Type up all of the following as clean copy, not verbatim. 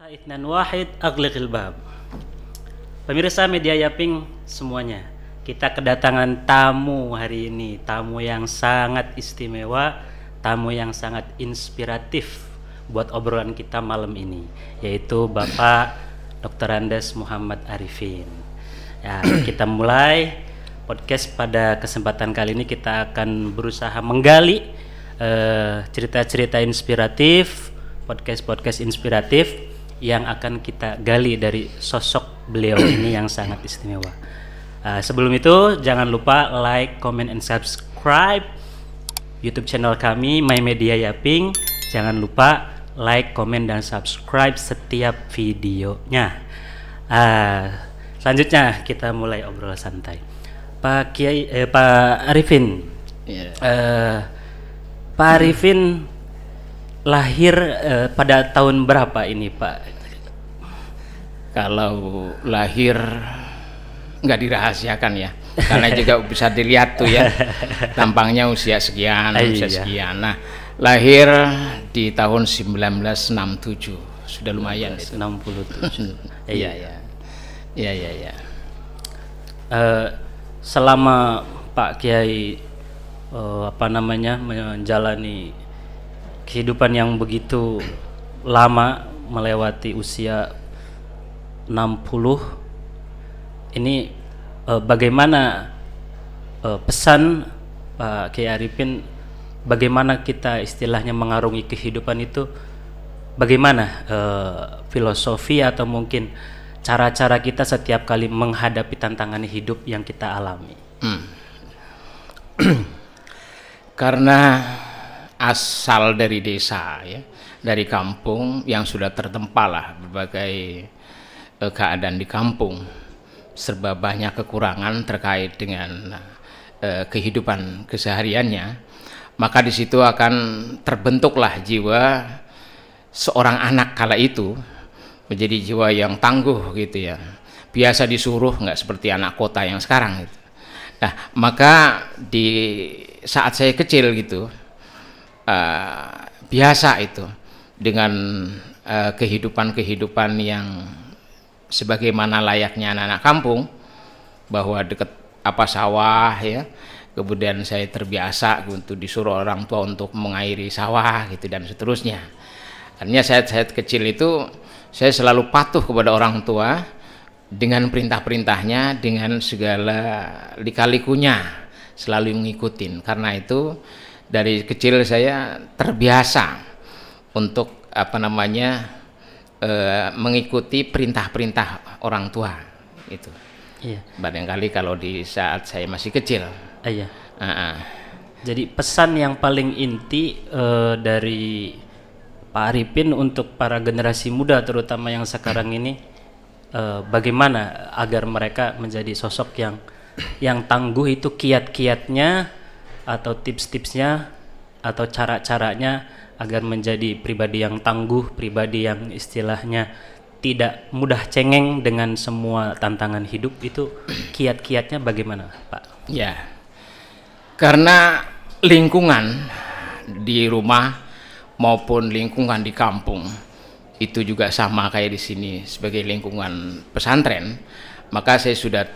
Ithnan wahid aghliqil bab. Pemirsa Media Yaping semuanya, kita kedatangan tamu hari ini, tamu yang sangat istimewa, tamu yang sangat inspiratif buat obrolan kita malam ini, yaitu Bapak Dr. Andes Muhammad Arifin. Ya, kita mulai podcast pada kesempatan kali ini. Kita akan berusaha menggali cerita-cerita inspiratif, podcast inspiratif yang akan kita gali dari sosok beliau ini yang sangat istimewa. Sebelum itu jangan lupa like, comment, and subscribe YouTube channel kami My Media Yaping. Jangan lupa like, comment, dan subscribe setiap videonya. Selanjutnya kita mulai obrolan santai. Pak Kiai, Pak Arifin. Pak Arifin lahir pada tahun berapa ini, Pak? Kalau lahir nggak dirahasiakan ya, karena juga bisa dilihat tuh ya, tampangnya usia sekian, sekian. Nah, lahir di tahun 1967, sudah lumayan. 67. Iya. Selama Pak Kiai menjalani kehidupan yang begitu lama, melewati usia 60, ini bagaimana pesan Pak Kiai Arifin, bagaimana kita istilahnya mengarungi kehidupan itu, bagaimana filosofi atau mungkin cara-cara kita setiap kali menghadapi tantangan hidup yang kita alami? Karena asal dari desa ya, dari kampung yang sudah tertempa lah berbagai keadaan di kampung, serba banyak kekurangan terkait dengan kehidupan kesehariannya, maka di situ akan terbentuklah jiwa seorang anak kala itu menjadi jiwa yang tangguh gitu ya, biasa disuruh, nggak seperti anak kota yang sekarang gitu. Nah, maka di saat saya kecil gitu, biasa itu dengan kehidupan yang sebagaimana layaknya anak-anak kampung, bahwa dekat sawah ya, kemudian saya terbiasa untuk disuruh orang tua untuk mengairi sawah gitu dan seterusnya. Artinya saat kecil itu saya selalu patuh kepada orang tua dengan perintah-perintahnya, dengan segala lika-likunya selalu ngikutin. Karena itu dari kecil saya terbiasa untuk mengikuti perintah-perintah orang tua itu. Iya. Barangkali kalau di saat saya masih kecil. Iya. Jadi pesan yang paling inti dari Pak Arifin untuk para generasi muda terutama yang sekarang ini, bagaimana agar mereka menjadi sosok yang tangguh, itu kiat-kiatnya atau tips-tipsnya atau cara-caranya agar menjadi pribadi yang tangguh, pribadi yang istilahnya tidak mudah cengeng dengan semua tantangan hidup, itu kiat-kiatnya bagaimana, Pak? Ya, karena lingkungan di rumah maupun lingkungan di kampung itu juga sama kayak di sini sebagai lingkungan pesantren, maka saya sudah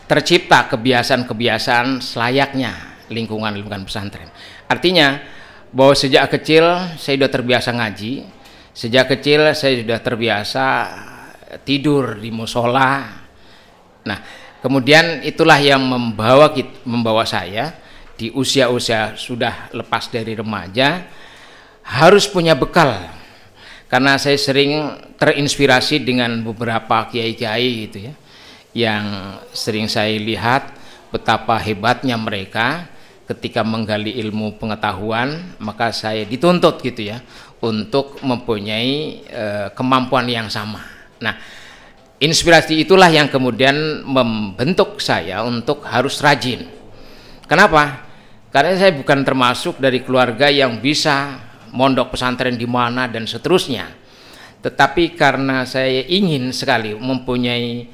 tercipta kebiasaan-kebiasaan selayaknya lingkungan pesantren. Artinya bahwa sejak kecil saya sudah terbiasa ngaji, sejak kecil saya sudah terbiasa tidur di musola. Nah, kemudian itulah yang membawa saya di usia-usia sudah lepas dari remaja harus punya bekal. Karena saya sering terinspirasi dengan beberapa kiai-kiai gitu ya, yang sering saya lihat betapa hebatnya mereka ketika menggali ilmu pengetahuan, maka saya dituntut gitu ya untuk mempunyai kemampuan yang sama. Nah, inspirasi itulah yang kemudian membentuk saya untuk harus rajin. Kenapa? Karena saya bukan termasuk dari keluarga yang bisa mondok pesantren di mana dan seterusnya. Tetapi karena saya ingin sekali mempunyai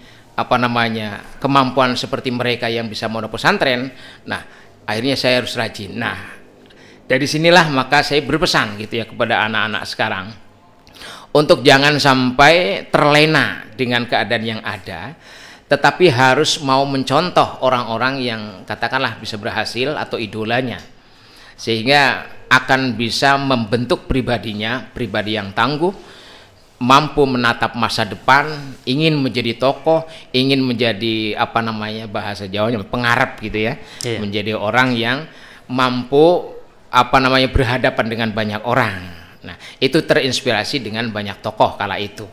kemampuan seperti mereka yang bisa mondok pesantren, nah akhirnya saya harus rajin. Nah, dari sinilah maka saya berpesan gitu ya kepada anak-anak sekarang untuk jangan sampai terlena dengan keadaan yang ada, tetapi harus mau mencontoh orang-orang yang katakanlah bisa berhasil atau idolanya, sehingga akan bisa membentuk pribadinya, pribadi yang tangguh, mampu menatap masa depan, ingin menjadi tokoh, ingin menjadi apa namanya bahasa Jawanya pengarap gitu ya, menjadi orang yang mampu apa namanya berhadapan dengan banyak orang. Nah, itu terinspirasi dengan banyak tokoh kala itu.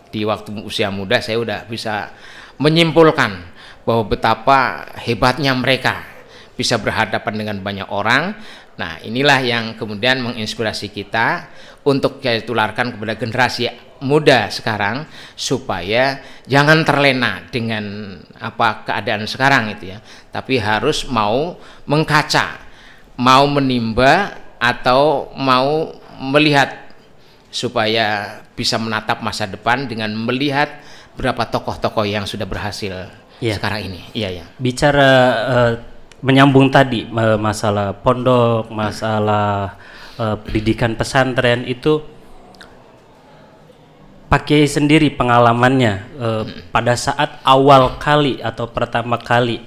Di waktu usia muda saya udah bisa menyimpulkan bahwa betapa hebatnya mereka bisa berhadapan dengan banyak orang. Nah, inilah yang kemudian menginspirasi kita untuk kita tularkan kepada generasi muda sekarang supaya jangan terlena dengan apa keadaan sekarang itu ya, tapi harus mau mengkaca, mau menimba atau mau melihat supaya bisa menatap masa depan dengan melihat berapa tokoh-tokoh yang sudah berhasil sekarang ini. Iya ya. Bicara menyambung tadi masalah pondok, masalah pendidikan pesantren itu, Pak Kiai sendiri pengalamannya pada saat awal kali atau pertama kali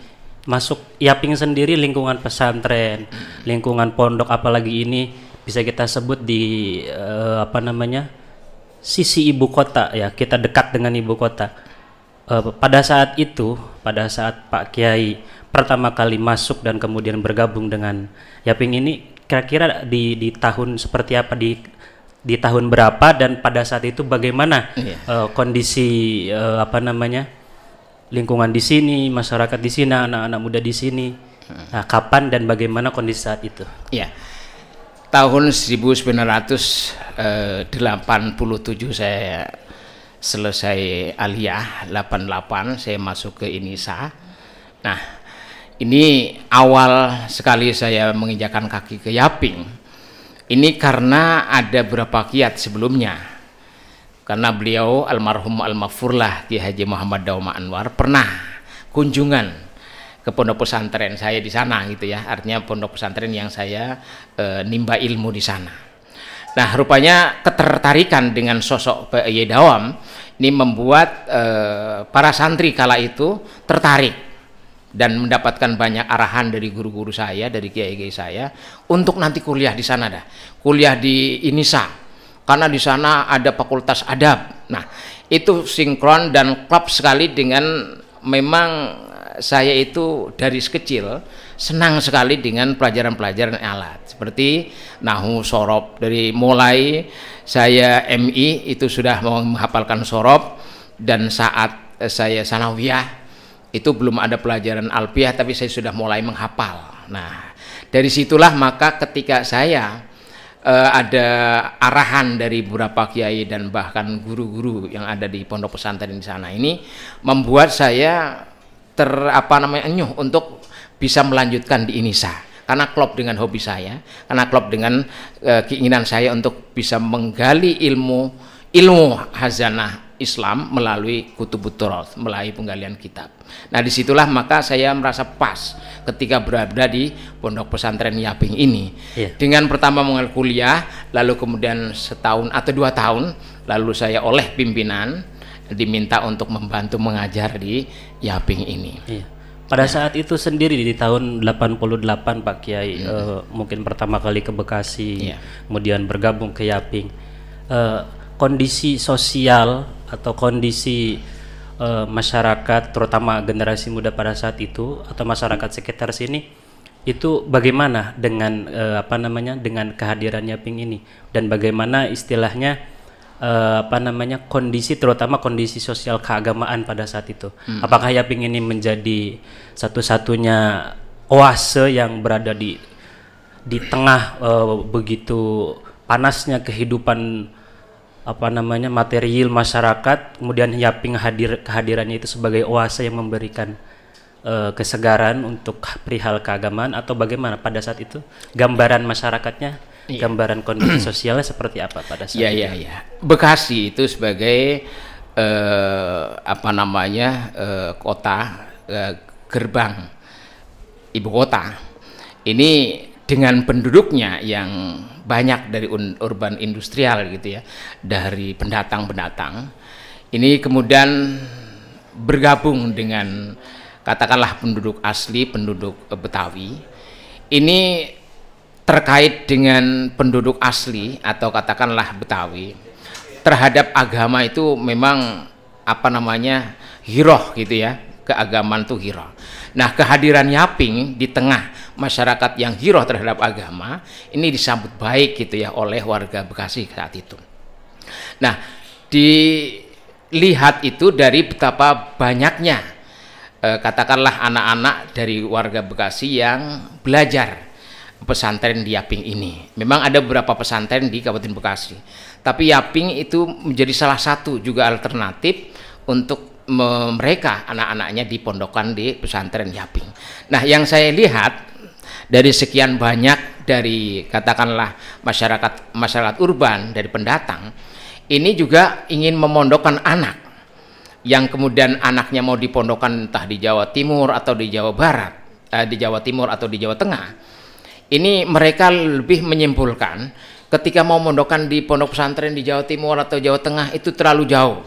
masuk Yaping sendiri, lingkungan pesantren, lingkungan pondok, apalagi ini bisa kita sebut di apa namanya sisi ibu kota ya, kita dekat dengan ibu kota. Pada saat itu, pada saat Pak Kiai pertama kali masuk dan kemudian bergabung dengan Yaping ini, kira-kira di tahun seperti apa, di tahun berapa, dan pada saat itu bagaimana kondisi apa namanya lingkungan di sini, masyarakat di sini, anak-anak muda di sini, nah, kapan dan bagaimana kondisi saat itu? Ya, tahun 1987 saya selesai aliyah, 88 saya masuk ke INISA. Nah, ini awal sekali saya menginjakan kaki ke Yaping. Ini karena ada beberapa kiat sebelumnya. Karena beliau almarhum almaghfurlah Ki Haji Muhammad Dauma Anwar pernah kunjungan ke pondok pesantren saya di sana gitu ya. Artinya pondok pesantren yang saya nimba ilmu di sana. Nah, rupanya ketertarikan dengan sosok Pak Yai Dawam ini membuat para santri kala itu tertarik dan mendapatkan banyak arahan dari guru-guru saya, dari kiai-kiai saya untuk nanti kuliah di sana dah. Kuliah di INISA. Karena di sana ada fakultas adab. Nah, itu sinkron dan klop sekali dengan memang saya itu dari kecil senang sekali dengan pelajaran-pelajaran alat seperti nahu, sorob. Dari mulai saya MI itu sudah menghafalkan sorob, dan saat saya sanawiyah itu belum ada pelajaran alfiah tapi saya sudah mulai menghafal. Nah, dari situlah maka ketika saya ada arahan dari beberapa kiai dan bahkan guru-guru yang ada di pondok pesantren di sana, ini membuat saya enyuh untuk bisa melanjutkan di INISA karena klop dengan hobi saya, karena klop dengan keinginan saya untuk bisa menggali ilmu hazanah Islam melalui kutubut turath, melalui penggalian kitab. Nah, disitulah maka saya merasa pas ketika berada di pondok pesantren Yaping ini. Dengan pertama mengenal kuliah, lalu kemudian setahun atau 2 tahun, lalu saya oleh pimpinan diminta untuk membantu mengajar di Yaping ini. Pada saat itu sendiri di tahun 88 Pak Kiai mungkin pertama kali ke Bekasi, kemudian bergabung ke Yaping. Kondisi sosial atau kondisi masyarakat, terutama generasi muda pada saat itu atau masyarakat sekitar sini, itu bagaimana dengan apa namanya dengan kehadiran Yaping ini, dan bagaimana istilahnya apa namanya kondisi, terutama kondisi sosial keagamaan pada saat itu? Apakah Yaping ini menjadi satu-satunya oase yang berada di tengah begitu panasnya kehidupan apa namanya material masyarakat, kemudian Yaping kehadirannya itu sebagai oase yang memberikan kesegaran untuk perihal keagamaan, atau bagaimana pada saat itu gambaran masyarakatnya, gambaran kondisi sosialnya seperti apa pada saat itu? Bekasi itu sebagai apa namanya kota gerbang ibu kota ini dengan penduduknya yang banyak dari urban industrial gitu ya, dari pendatang-pendatang, ini kemudian bergabung dengan katakanlah penduduk asli, penduduk Betawi. Ini terkait dengan penduduk asli atau katakanlah Betawi terhadap agama itu memang apa namanya hiroh gitu ya, keagamaan itu hiroh. Nah, kehadiran Yaping di tengah masyarakat yang hiroh terhadap agama ini disambut baik gitu ya oleh warga Bekasi saat itu. Nah, dilihat itu dari betapa banyaknya katakanlah anak-anak dari warga Bekasi yang belajar pesantren di Yaping ini. Memang ada beberapa pesantren di Kabupaten Bekasi, tapi Yaping itu menjadi salah satu juga alternatif untuk mereka anak-anaknya dipondokan di pesantren Yaping. Nah, yang saya lihat dari sekian banyak dari katakanlah masyarakat urban, dari pendatang, ini juga ingin memondokkan anak yang kemudian anaknya mau dipondokkan entah di Jawa Timur atau di Jawa Barat, di Jawa Timur atau di Jawa Tengah. Ini mereka lebih menyimpulkan ketika mau mondokkan di pondok pesantren di Jawa Timur atau Jawa Tengah itu terlalu jauh.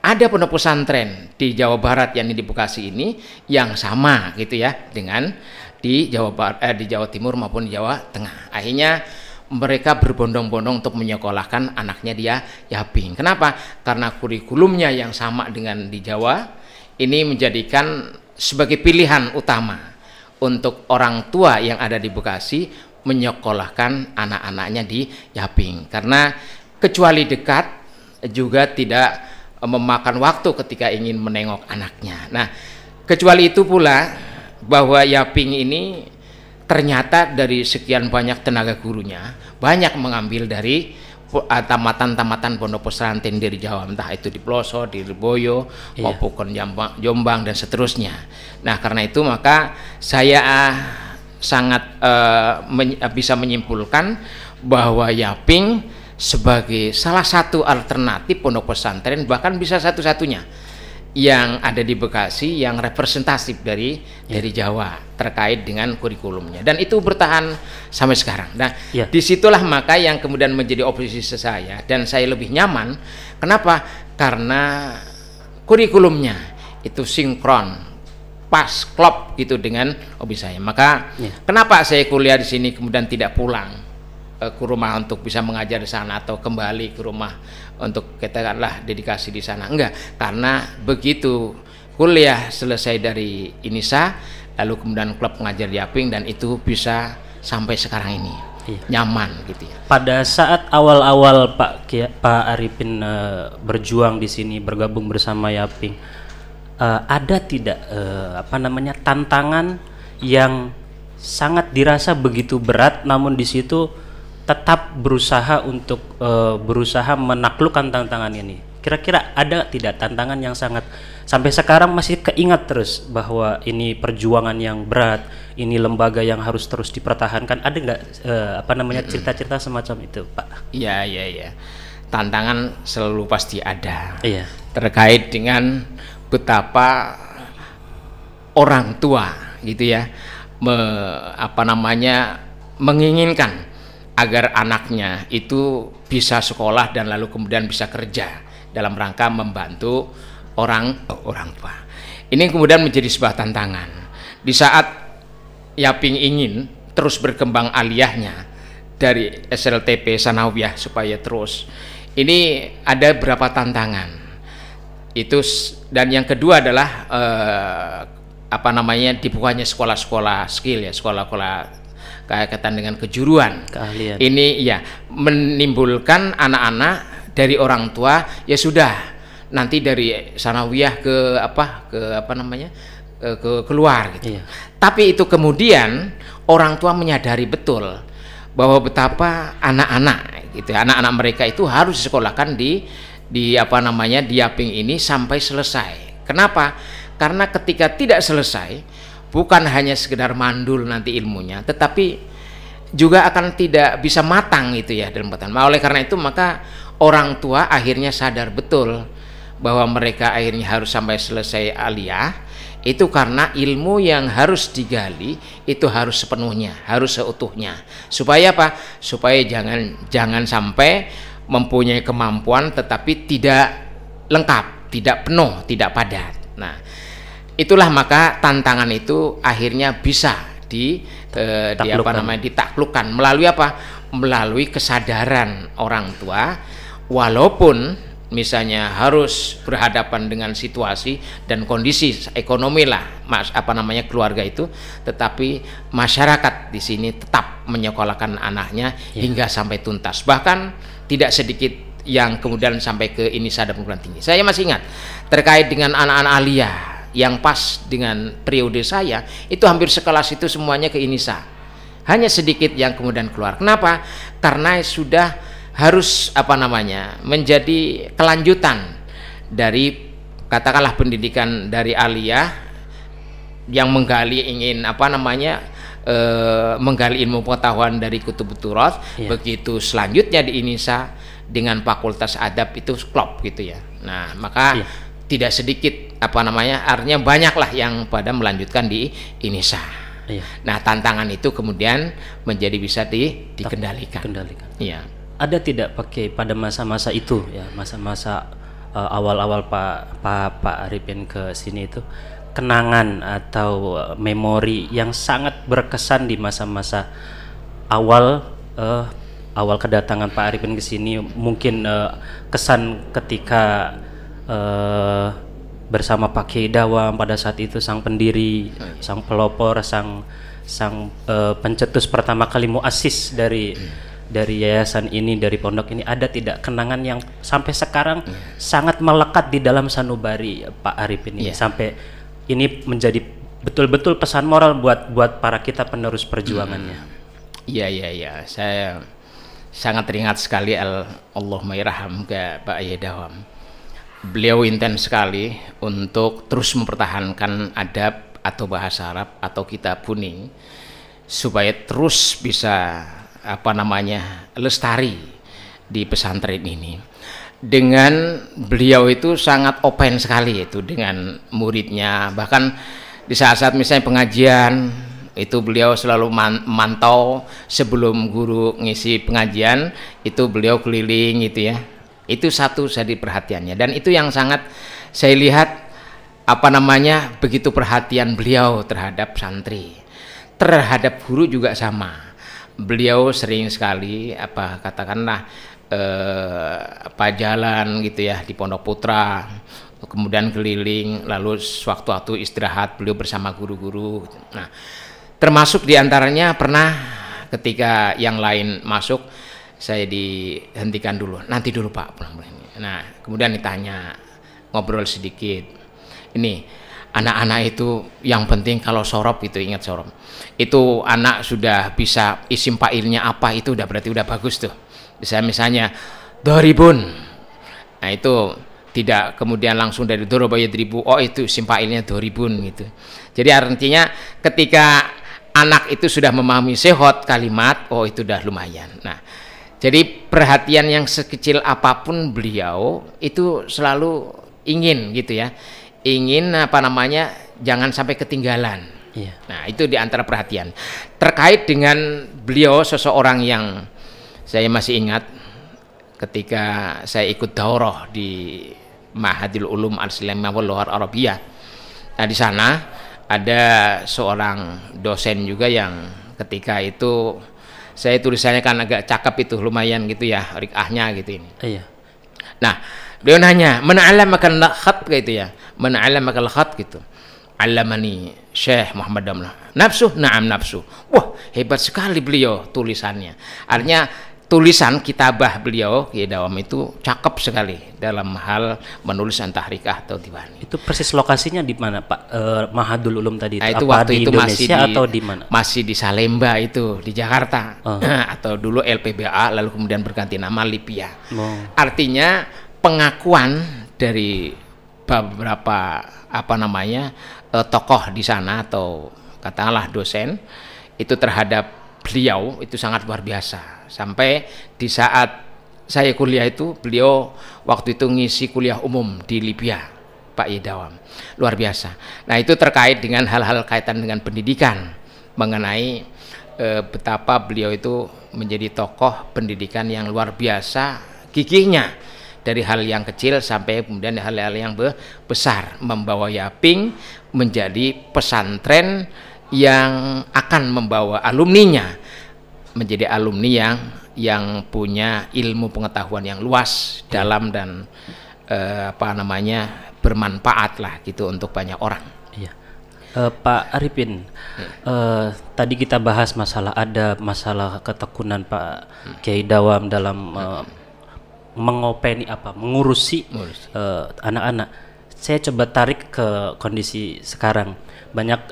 Ada pondok pesantren di Jawa Barat yang di Bekasi ini yang sama gitu ya dengan di Jawa Timur maupun di Jawa Tengah. Akhirnya mereka berbondong-bondong untuk menyekolahkan anaknya dia Yaping. Kenapa? Karena kurikulumnya yang sama dengan di Jawa ini menjadikan sebagai pilihan utama untuk orang tua yang ada di Bekasi menyekolahkan anak-anaknya di Yaping. Karena kecuali dekat juga tidak memakan waktu ketika ingin menengok anaknya. Nah, kecuali itu pula bahwa Yaping ini ternyata dari sekian banyak tenaga gurunya banyak mengambil dari tamatan-tamatan pondok pesantren dari Jawa, entah itu di Ploso, di Lirboyo, maupun Jombang dan seterusnya. Nah, karena itu maka saya sangat bisa menyimpulkan bahwa Yaping sebagai salah satu alternatif pondok pesantren, bahkan bisa satu-satunya yang ada di Bekasi yang representatif dari Jawa terkait dengan kurikulumnya, dan itu bertahan sampai sekarang. Nah, disitulah maka yang kemudian menjadi oposisi saya, dan saya lebih nyaman. Kenapa? Karena kurikulumnya itu sinkron, pas, klop gitu dengan hobi saya. Maka kenapa saya kuliah di sini kemudian tidak pulang ke rumah untuk bisa mengajar di sana atau kembali ke rumah untuk katakanlah dedikasi di sana? Enggak, karena begitu kuliah selesai dari INISA lalu kemudian klub mengajar di Yaping, dan itu bisa sampai sekarang ini nyaman gitu ya. Pada saat awal-awal Pak Arifin berjuang di sini, bergabung bersama Yaping, ada tidak tantangan yang sangat dirasa begitu berat, namun di situ tetap berusaha untuk berusaha menaklukkan tantangan ini? Kira-kira ada tidak tantangan yang sangat sampai sekarang masih keingat terus bahwa ini perjuangan yang berat, ini lembaga yang harus terus dipertahankan? Ada nggak cerita-cerita semacam itu, Pak? Iya. Tantangan selalu pasti ada. Iya. Terkait dengan betapa orang tua gitu ya menginginkan agar anaknya itu bisa sekolah dan lalu kemudian bisa kerja dalam rangka membantu orang tua. Ini kemudian menjadi sebuah tantangan. Di saat Yaping ingin terus berkembang aliyahnya dari SLTP Sanawiyah supaya terus, ini ada beberapa tantangan. Dan yang kedua adalah dibukanya sekolah-sekolah skill ya, sekolah-sekolah kaitan dengan kejuruan, keahlian. Ini ya menimbulkan anak-anak dari orang tua ya sudah nanti dari sanawiyah ke keluar gitu. Iya. Tapi itu kemudian orang tua menyadari betul bahwa betapa anak-anak gitu, anak-anak mereka itu harus disekolahkan di Yaping ini sampai selesai. Kenapa? Karena ketika tidak selesai, bukan hanya sekedar mandul nanti ilmunya, tetapi juga akan tidak bisa matang itu ya dalam pertanian. Oleh karena itu maka orang tua akhirnya sadar betul bahwa mereka akhirnya harus sampai selesai aliyah Itu karena ilmu yang harus digali itu harus sepenuhnya, harus seutuhnya. Supaya apa? Supaya jangan sampai mempunyai kemampuan tetapi tidak lengkap, tidak penuh, tidak padat. Nah, itulah maka tantangan itu akhirnya bisa ditaklukkan melalui apa? Melalui kesadaran orang tua, walaupun misalnya harus berhadapan dengan situasi dan kondisi ekonomi lah, keluarga itu, tetapi masyarakat di sini tetap menyekolahkan anaknya hingga sampai tuntas. Bahkan tidak sedikit yang kemudian sampai ke INISA dan perguruan tinggi. Saya masih ingat terkait dengan anak-anak aliyah yang pas dengan periode saya, itu hampir sekelas itu semuanya ke INISA. Hanya sedikit yang kemudian keluar. Kenapa? Karena sudah harus menjadi kelanjutan dari katakanlah pendidikan dari aliyah yang menggali menggali ilmu pengetahuan dari kutub turas. Begitu selanjutnya di INISA dengan fakultas adab itu klop gitu ya. Nah, maka tidak sedikit artinya banyaklah yang pada melanjutkan di INISA. Nah, tantangan itu kemudian menjadi bisa dikendalikan. Iya. Ada tidak pakai pada masa-masa itu ya, masa-masa awal-awal Pak Arifin ke sini itu, kenangan atau memori yang sangat berkesan di masa-masa awal kedatangan Pak Arifin ke sini, mungkin kesan ketika bersama Pak Kiai Dawam pada saat itu, sang pendiri, sang pelopor, sang pencetus pertama kali muassis dari yayasan ini, dari pondok ini. Ada tidak kenangan yang sampai sekarang sangat melekat di dalam sanubari Pak Arifin ini, sampai ini menjadi betul-betul pesan moral buat para kita penerus perjuangannya? Iya, saya sangat teringat sekali Allahumma irham ke Pak Kiai Dawam. Beliau intens sekali untuk terus mempertahankan adab atau bahasa Arab atau kitab kuning supaya terus bisa lestari di pesantren ini. Dengan beliau itu sangat open sekali itu dengan muridnya, bahkan di saat-saat misalnya pengajian itu beliau selalu memantau sebelum guru ngisi pengajian, itu beliau keliling gitu ya. Itu satu jadi perhatiannya, dan itu yang sangat saya lihat begitu perhatian beliau terhadap santri, terhadap guru juga sama. Beliau sering sekali jalan gitu ya di Pondok Putra, kemudian keliling, lalu sewaktu-waktu istirahat beliau bersama guru-guru. Nah, termasuk diantaranya pernah ketika yang lain masuk, saya dihentikan dulu, nanti dulu Pak pulang. Nah, kemudian ditanya, ngobrol sedikit. Ini anak-anak itu yang penting kalau sorop itu, ingat sorop itu anak sudah bisa isim fa'ilnya apa, itu udah berarti udah bagus tuh. Bisa misalnya doribun, nah itu tidak kemudian langsung dari doroba yadribu, oh itu isim fa'ilnya doribun gitu. Jadi artinya ketika anak itu sudah memahami sehot kalimat, oh itu udah lumayan. Nah, jadi perhatian yang sekecil apapun beliau itu selalu ingin gitu ya, ingin jangan sampai ketinggalan. Nah, itu diantara perhatian. Terkait dengan beliau, seseorang yang saya masih ingat ketika saya ikut daurah di Ma'hadil Ulum Al-Islamiyah wal Lughah Arabiyah. Nah, di sana ada seorang dosen juga yang ketika itu saya tulisannya kan agak cakep itu, lumayan gitu ya, rikahnya gitu ini. Nah, beliau nanya, "Man 'allamakal khat?" gitu ya. "Man 'allamakal khat?" gitu. "Allamani Syekh Muhammad Damlah." "Nafsu?" "Na'am nafsu." Wah, hebat sekali beliau tulisannya. Artinya tulisan kitabah beliau Kiai Dawam itu cakep sekali dalam hal menulis tahrikah atau diwan. Itu persis lokasinya di mana Pak? Mahadul Ulum tadi itu, nah, itu apa waktu di itu Indonesia atau di mana? Masih di Salemba itu, di Jakarta. Atau dulu LPBA lalu kemudian berganti nama Lipia. Artinya pengakuan dari beberapa tokoh di sana atau katakanlah dosen itu terhadap beliau itu sangat luar biasa. Sampai di saat saya kuliah itu beliau waktu itu ngisi kuliah umum di Libya. Pak Idawam. Luar biasa. Nah, itu terkait dengan hal-hal kaitan dengan pendidikan, mengenai betapa beliau itu menjadi tokoh pendidikan yang luar biasa gigihnya, dari hal yang kecil sampai kemudian hal-hal yang besar, membawa Yaping menjadi pesantren yang akan membawa alumninya menjadi alumni yang punya ilmu pengetahuan yang luas, dalam, dan bermanfaat lah gitu untuk banyak orang. Iya. Pak Arifin, tadi kita bahas masalah masalah ketekunan Pak Kiai Dawam dalam mengurusi anak-anak. Saya coba tarik ke kondisi sekarang. Banyak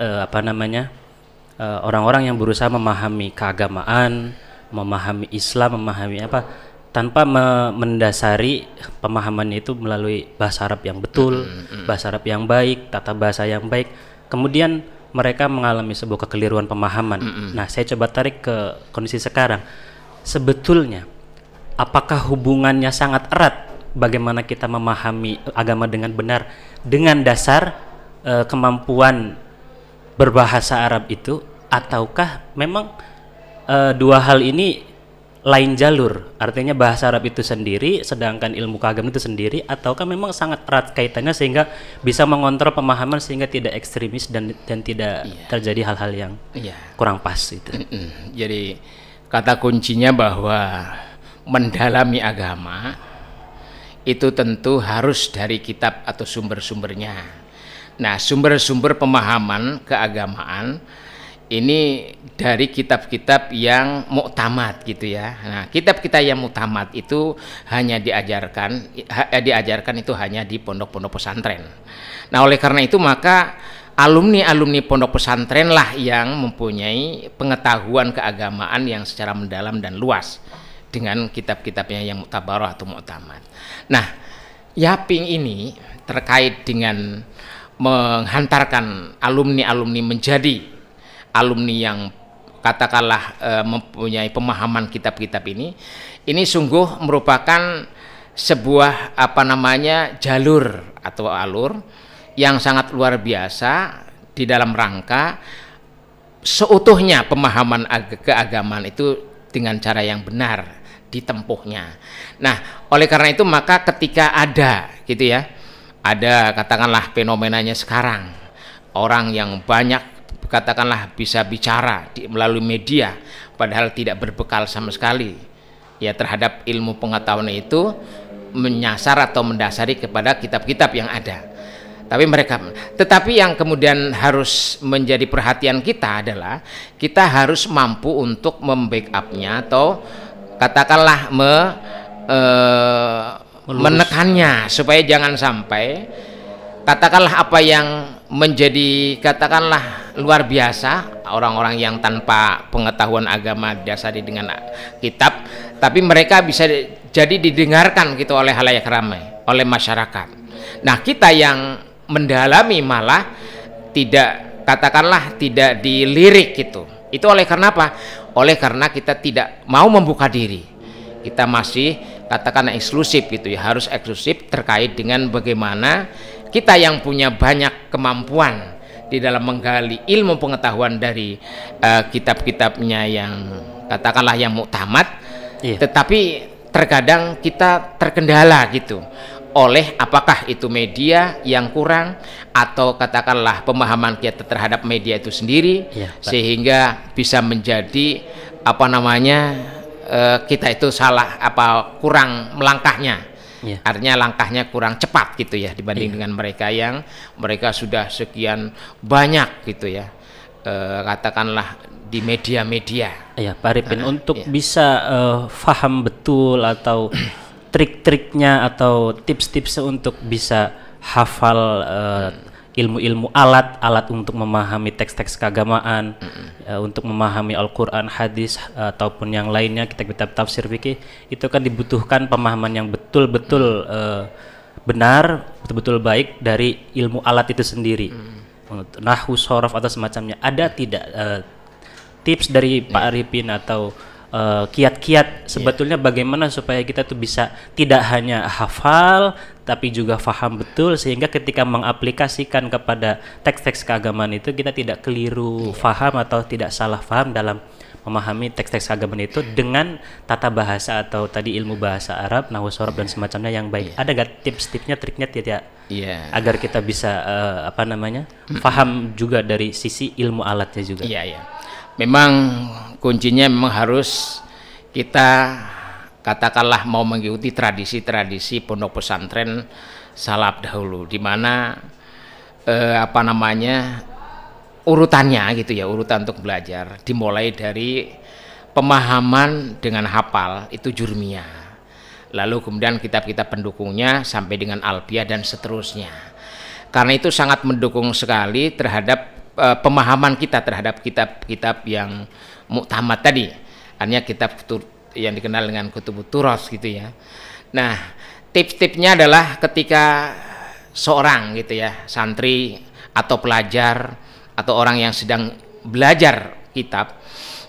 orang-orang yang berusaha memahami keagamaan, memahami Islam, memahami tanpa mendasari pemahamannya itu melalui bahasa Arab yang betul, bahasa Arab yang baik, tata bahasa yang baik. Kemudian mereka mengalami sebuah kekeliruan pemahaman. Nah, saya coba tarik ke kondisi sekarang. Sebetulnya, apakah hubungannya sangat erat bagaimana kita memahami agama dengan benar dengan dasar kemampuan berbahasa Arab itu, ataukah memang dua hal ini lain jalur, artinya bahasa Arab itu sendiri sedangkan ilmu keagamaan itu sendiri, ataukah memang sangat erat kaitannya sehingga bisa mengontrol pemahaman sehingga tidak ekstremis dan tidak terjadi hal-hal yang kurang pas itu. Jadi kata kuncinya bahwa mendalami agama itu tentu harus dari kitab atau sumber-sumbernya. Nah, sumber-sumber pemahaman keagamaan ini dari kitab-kitab yang muktamad gitu ya. Nah, kitab-kitab yang muktamad itu hanya diajarkan itu hanya di pondok-pondok pesantren. Nah, oleh karena itu maka alumni-alumni pondok pesantren lah yang mempunyai pengetahuan keagamaan yang secara mendalam dan luas dengan kitab-kitabnya yang muktabarah atau muktamad. Nah, Yaping ini terkait dengan menghantarkan alumni-alumni menjadi alumni yang katakanlah mempunyai pemahaman kitab-kitab ini sungguh merupakan sebuah jalur atau alur yang sangat luar biasa di dalam rangka seutuhnya pemahaman keagamaan itu dengan cara yang benar ditempuhnya. Nah, oleh karena itu maka ketika ada gitu ya, ada katakanlah fenomenanya sekarang, orang yang banyak katakanlah bisa bicara melalui media padahal tidak berbekal sama sekali ya terhadap ilmu pengetahuan itu, menyasar atau mendasari kepada kitab-kitab yang ada. Tetapi yang kemudian harus menjadi perhatian kita adalah kita harus mampu untuk membackupnya atau katakanlah menekannya supaya jangan sampai katakanlah apa yang menjadi katakanlah luar biasa, orang-orang yang tanpa pengetahuan agama dasari dengan kitab, tapi mereka bisa jadi didengarkan gitu oleh halayak ramai, oleh masyarakat. Nah, kita yang mendalami malah tidak katakanlah tidak dilirik gitu. Itu oleh karena apa? Oleh karena kita tidak mau membuka diri. Kita masih katakanlah eksklusif gitu ya, harus eksklusif terkait dengan bagaimana kita yang punya banyak kemampuan di dalam menggali ilmu pengetahuan dari kitab-kitabnya yang katakanlah yang muktamad, tetapi terkadang kita terkendala gitu oleh apakah itu media yang kurang atau katakanlah pemahaman kita terhadap media itu sendiri, sehingga bisa menjadi kita itu salah kurang melangkahnya. Artinya langkahnya kurang cepat gitu ya dibanding dengan mereka yang mereka sudah sekian banyak gitu ya, katakanlah di media-media. Pak Arifin, untuk bisa paham betul atau trik-triknya atau tips-tipsnya untuk bisa hafal ilmu-ilmu alat untuk memahami teks-teks keagamaan, untuk memahami Al-Quran, hadis ataupun yang lainnya, kitab-kitab tafsir fikih, itu kan dibutuhkan pemahaman yang betul-betul benar, betul-betul baik dari ilmu alat itu sendiri. Nahwu, shorof atau semacamnya. Ada tidak tips dari Pak Arifin atau kiat-kiat sebetulnya bagaimana supaya kita tuh bisa tidak hanya hafal tapi juga faham betul, sehingga ketika mengaplikasikan kepada teks-teks keagamaan itu kita tidak keliru faham atau tidak salah faham dalam memahami teks-teks keagamaan itu dengan tata bahasa atau tadi ilmu bahasa Arab, nahwu sorof dan semacamnya yang baik. Ada nggak tips-tipsnya, triknya tidak agar kita bisa faham juga dari sisi ilmu alatnya juga? Memang kuncinya memang harus kita katakanlah mau mengikuti tradisi-tradisi pondok pesantren salaf dahulu, di mana urutannya gitu ya, urutan untuk belajar dimulai dari pemahaman dengan hafal itu jurmiyah, lalu kemudian kitab-kitab pendukungnya sampai dengan alfiyah dan seterusnya. Karena itu sangat mendukung sekali terhadap pemahaman kita terhadap kitab-kitab yang muktamad tadi, artinya kitab yang dikenal dengan kutubut turas gitu ya. Nah, tips-tipsnya adalah ketika seorang gitu ya, santri atau pelajar atau orang yang sedang belajar kitab,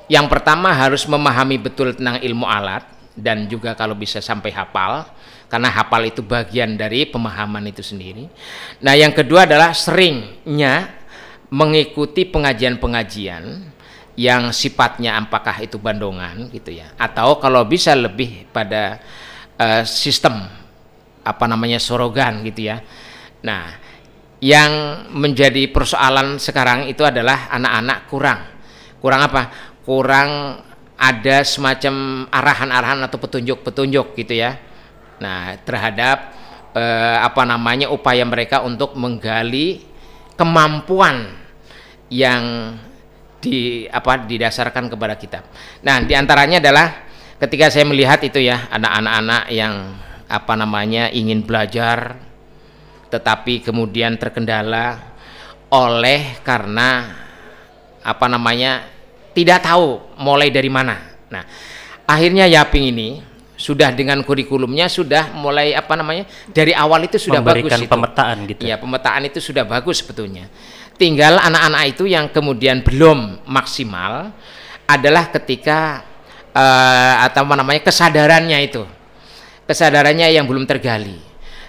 yang pertama harus memahami betul tentang ilmu alat dan juga kalau bisa sampai hafal, karena hafal itu bagian dari pemahaman itu sendiri. Nah, yang kedua adalah seringnya mengikuti pengajian-pengajian yang sifatnya apakah itu bandongan gitu ya, atau kalau bisa lebih pada sistem sorogan gitu ya. Nah, yang menjadi persoalan sekarang itu adalah anak-anak kurang apa? Kurang ada semacam arahan-arahan atau petunjuk-petunjuk gitu ya. Nah, terhadap upaya mereka untuk menggali kemampuan yang didasarkan kepada kitab. Nah, diantaranya adalah ketika saya melihat itu ya, ada anak-anak yang ingin belajar tetapi kemudian terkendala karena tidak tahu mulai dari mana. Nah, akhirnya Yaping ini sudah dengan kurikulumnya sudah mulai dari awal itu sudah memberikan bagus itu. Pemetaan gitu. Ya, pemetaan itu sudah bagus sebetulnya. Tinggal anak-anak itu yang kemudian belum maksimal adalah ketika kesadarannya yang belum tergali,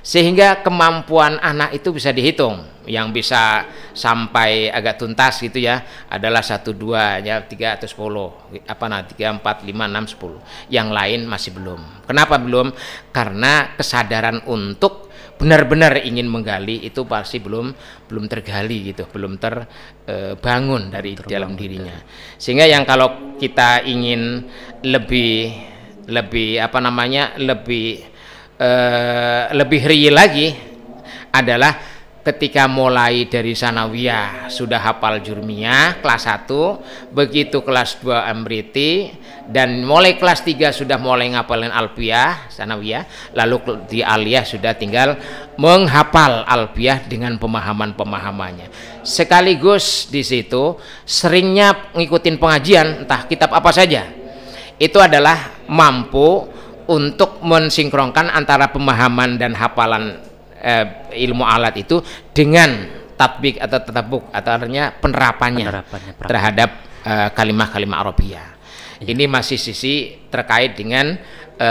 sehingga kemampuan anak itu bisa dihitung, yang bisa sampai agak tuntas gitu ya adalah 1, 2 ya 3 atau 10 3, 4, 5, 6, 10, yang lain masih belum. Kenapa belum? Karena kesadaran untuk benar-benar ingin menggali itu pasti belum tergali gitu, belum terbangun dari dalam dirinya. Sehingga yang kalau kita ingin lebih real lagi adalah ketika mulai dari sanawiyah sudah hafal jurmiyah kelas 1, begitu kelas 2 amriti, dan mulai kelas 3 sudah mulai ngapalin alfiyah sanawiyah, lalu di aliyah sudah tinggal menghafal alfiyah dengan pemahamannya. Sekaligus di situ seringnya ngikutin pengajian entah kitab apa saja, itu adalah mampu untuk mensinkronkan antara pemahaman dan hafalan ilmu alat itu dengan tatbik atau tatabuk, atau artinya penerapannya terhadap kalimah-kalimah Arabiyah. Ini masih sisi terkait dengan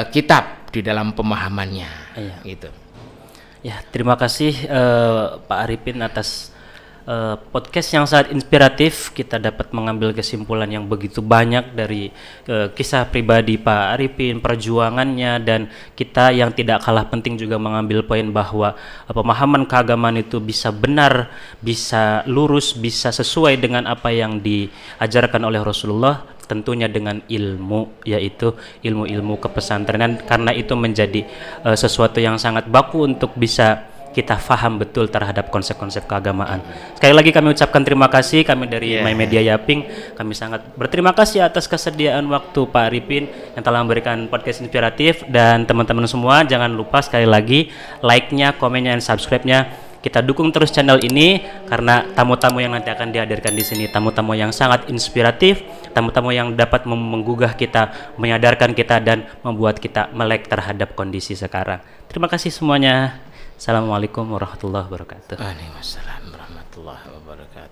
kitab di dalam pemahamannya. Gitu. Ya, terima kasih Pak Arifin atas podcast yang sangat inspiratif. Kita dapat mengambil kesimpulan yang begitu banyak dari kisah pribadi Pak Arifin, perjuangannya, dan kita yang tidak kalah penting juga mengambil poin bahwa pemahaman keagamaan itu bisa benar, bisa lurus, bisa sesuai dengan apa yang diajarkan oleh Rasulullah, tentunya dengan ilmu, yaitu ilmu-ilmu kepesantrenan, karena itu menjadi sesuatu yang sangat baku untuk bisa kita faham betul terhadap konsep-konsep keagamaan. Sekali lagi kami ucapkan terima kasih, kami dari My Media Yaping, kami sangat berterima kasih atas kesediaan waktu Pak Arifin yang telah memberikan podcast inspiratif. Dan teman-teman semua jangan lupa sekali lagi like-nya, komen-nya, dan subscribe-nya. Kita dukung terus channel ini karena tamu-tamu yang nanti akan dihadirkan di sini tamu-tamu yang sangat inspiratif, tamu-tamu yang dapat menggugah kita, menyadarkan kita, dan membuat kita melek terhadap kondisi sekarang. Terima kasih semuanya. Assalamualaikum warahmatullahi wabarakatuh. Waalaikumsalam warahmatullahi wabarakatuh.